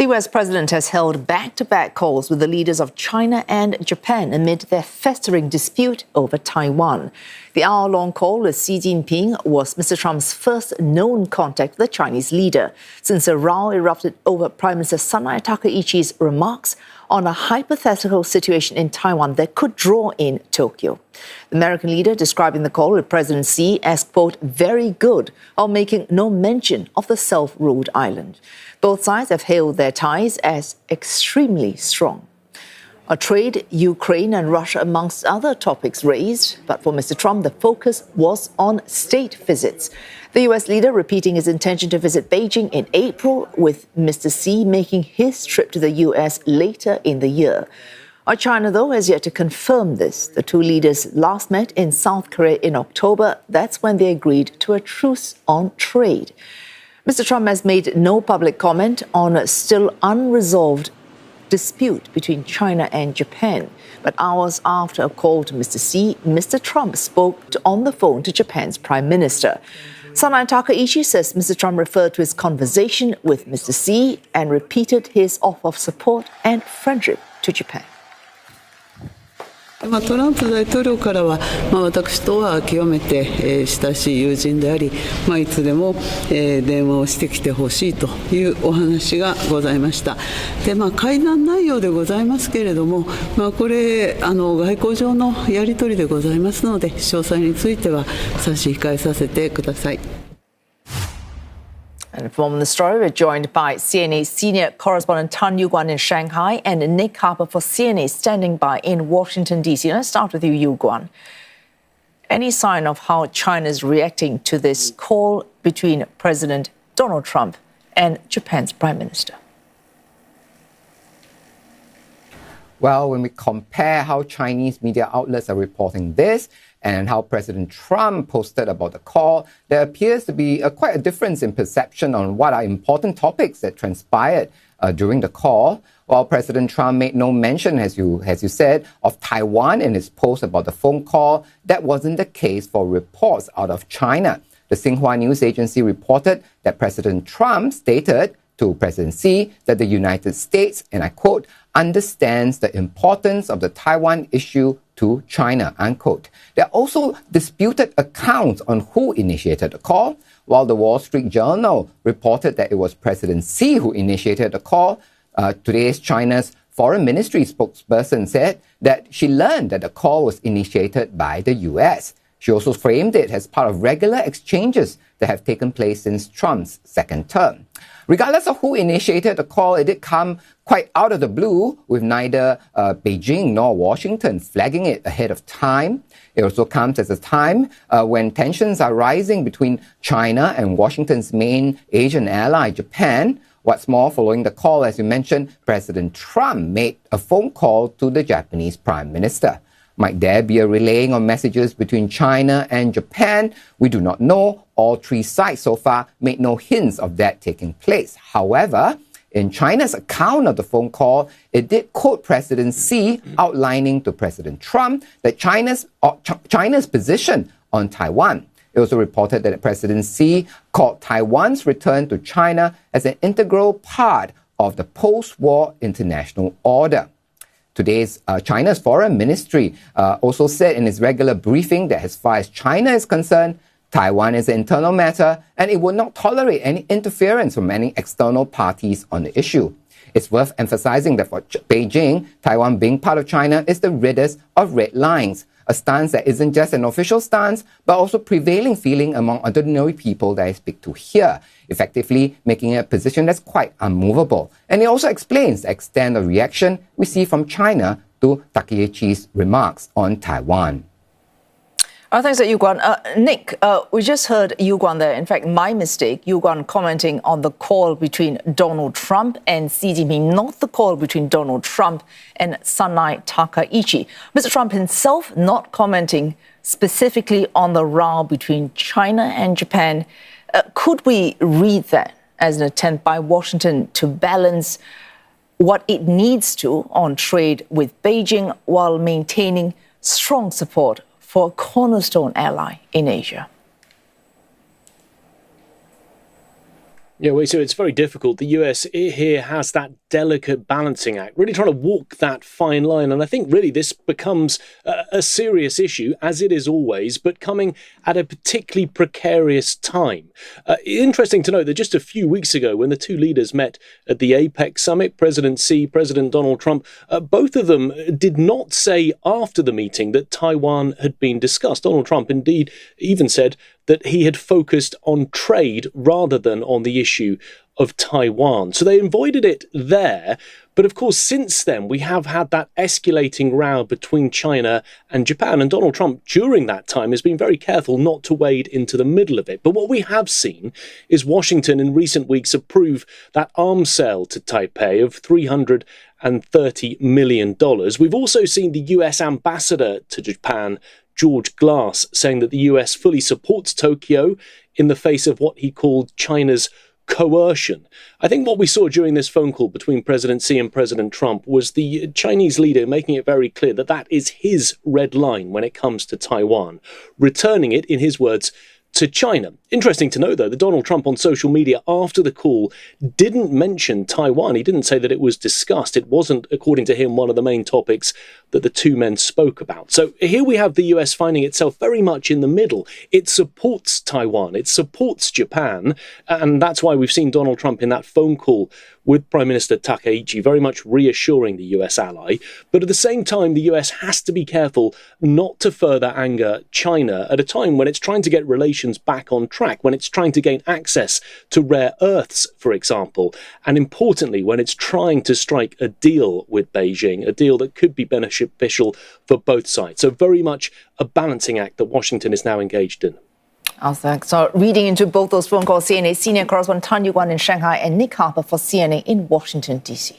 The US president has held back-to-back calls with the leaders of China and Japan amid their festering dispute over Taiwan. The hour-long call with Xi Jinping was Mr. Trump's first known contact with the Chinese leader since a row erupted over Prime Minister Sanae Takaichi's remarks on a hypothetical situation in Taiwan that could draw in Tokyo. The American leader describing the call with President Xi as, quote, very good, while making no mention of the self-ruled island. Both sides have hailed their ties as extremely strong. A trade, Ukraine and Russia amongst other topics raised, but for Mr. Trump, the focus was on state visits. The US leader repeating his intention to visit Beijing in April, with Mr. Xi making his trip to the US later in the year. China, though, has yet to confirm this. The two leaders last met in South Korea in October. That's when they agreed to a truce on trade. Mr. Trump has made no public comment on a still unresolved dispute between China and Japan. But hours after a call to Mr. Xi, Mr. Trump spoke on the phone to Japan's Prime Minister. Sanae Takaichi says Mr. Trump referred to his conversation with Mr. Xi and repeated his offer of support and friendship to Japan. トランプ大統領からは、私とは極めて、親しい友人であり、いつでも、電話をしてきてほしいというお話がございました。で、会談内容でございますけれども、これ外交上のやり取りでございますので、詳細については差し控えさせてください。And from the story, we're joined by CNA senior correspondent Tan Guan in Shanghai and Nick Harper for CNA standing by in Washington, D.C. Let's start with you, Guan. Any sign of how China is reacting to this call between President Donald Trump and Japan's Prime Minister? Well, when we compare how Chinese media outlets are reporting this and how President Trump posted about the call, there appears to be quite a difference in perception on what are important topics that transpired during the call. While President Trump made no mention, as you said, of Taiwan in his post about the phone call, that wasn't the case for reports out of China. The Xinhua news agency reported that President Trump stated to President Xi that the United States, and I quote, understands the importance of the Taiwan issue to China, unquote. There are also disputed accounts on who initiated the call. While the Wall Street Journal reported that it was President Xi who initiated the call, today's China's Foreign Ministry spokesperson said that she learned that the call was initiated by the US. She also framed it as part of regular exchanges that have taken place since Trump's second term. Regardless of who initiated the call, it did come quite out of the blue, with neither Beijing nor Washington flagging it ahead of time. It also comes at a time when tensions are rising between China and Washington's main Asian ally, Japan. What's more, following the call, as you mentioned, President Trump made a phone call to the Japanese Prime Minister. Might there be a relaying of messages between China and Japan? We do not know. All three sides so far made no hints of that taking place. However, in China's account of the phone call, it did quote President Xi outlining to President Trump that China's position on Taiwan. It also reported that President Xi called Taiwan's return to China as an integral part of the post-war international order. Today's China's Foreign Ministry also said in its regular briefing that as far as China is concerned, Taiwan is an internal matter and it would not tolerate any interference from any external parties on the issue. It's worth emphasizing that for Beijing, Taiwan being part of China is the reddest of red lines, a stance that isn't just an official stance, but also prevailing feeling among ordinary people that I speak to here, effectively making it a position that's quite unmovable. And it also explains the extent of reaction we see from China to Takaichi's remarks on Taiwan. Thanks to Yu Guan. Nick, we just heard Yu Guan there. In fact, my mistake, Yu Guan commenting on the call between Donald Trump and Xi Jinping, not the call between Donald Trump and Sanae Takaichi. Mr. Trump himself not commenting specifically on the row between China and Japan. Could we read that as an attempt by Washington to balance what it needs to on trade with Beijing while maintaining strong support for a cornerstone ally in Asia? Yeah, well, so it's very difficult. The US here has that delicate balancing act, really trying to walk that fine line. And I think really this becomes a serious issue, as it is always, but coming at a particularly precarious time. Interesting to note that just a few weeks ago, when the two leaders met at the APEC summit, President Xi, President Donald Trump, both of them did not say after the meeting that Taiwan had been discussed. Donald Trump indeed even said that he had focused on trade rather than on the issue of Taiwan. So they avoided it there. But of course, since then, we have had that escalating row between China and Japan. And Donald Trump, during that time, has been very careful not to wade into the middle of it. But what we have seen is Washington in recent weeks approve that arms sale to Taipei of $330 million. We've also seen the US ambassador to Japan, George Glass, saying that the US fully supports Tokyo in the face of what he called China's coercion. I think what we saw during this phone call between President Xi and President Trump was the Chinese leader making it very clear that that is his red line when it comes to Taiwan, returning it, in his words, to China. Interesting to know, though, that Donald Trump on social media after the call didn't mention Taiwan. He didn't say that it was discussed. It wasn't, according to him, one of the main topics that the two men spoke about. So here we have the US finding itself very much in the middle. It supports Taiwan. It supports Japan. And that's why we've seen Donald Trump in that phone call with Prime Minister Takaichi very much reassuring the US ally. But at the same time, the US has to be careful not to further anger China at a time when it's trying to get relations back on track, when it's trying to gain access to rare earths, for example, and importantly, when it's trying to strike a deal with Beijing, a deal that could be beneficial for both sides. So very much a balancing act that Washington is now engaged in. Thanks. So reading into both those phone calls, CNA senior correspondent Tanya Guan in Shanghai and Nick Harper for CNA in Washington, D.C.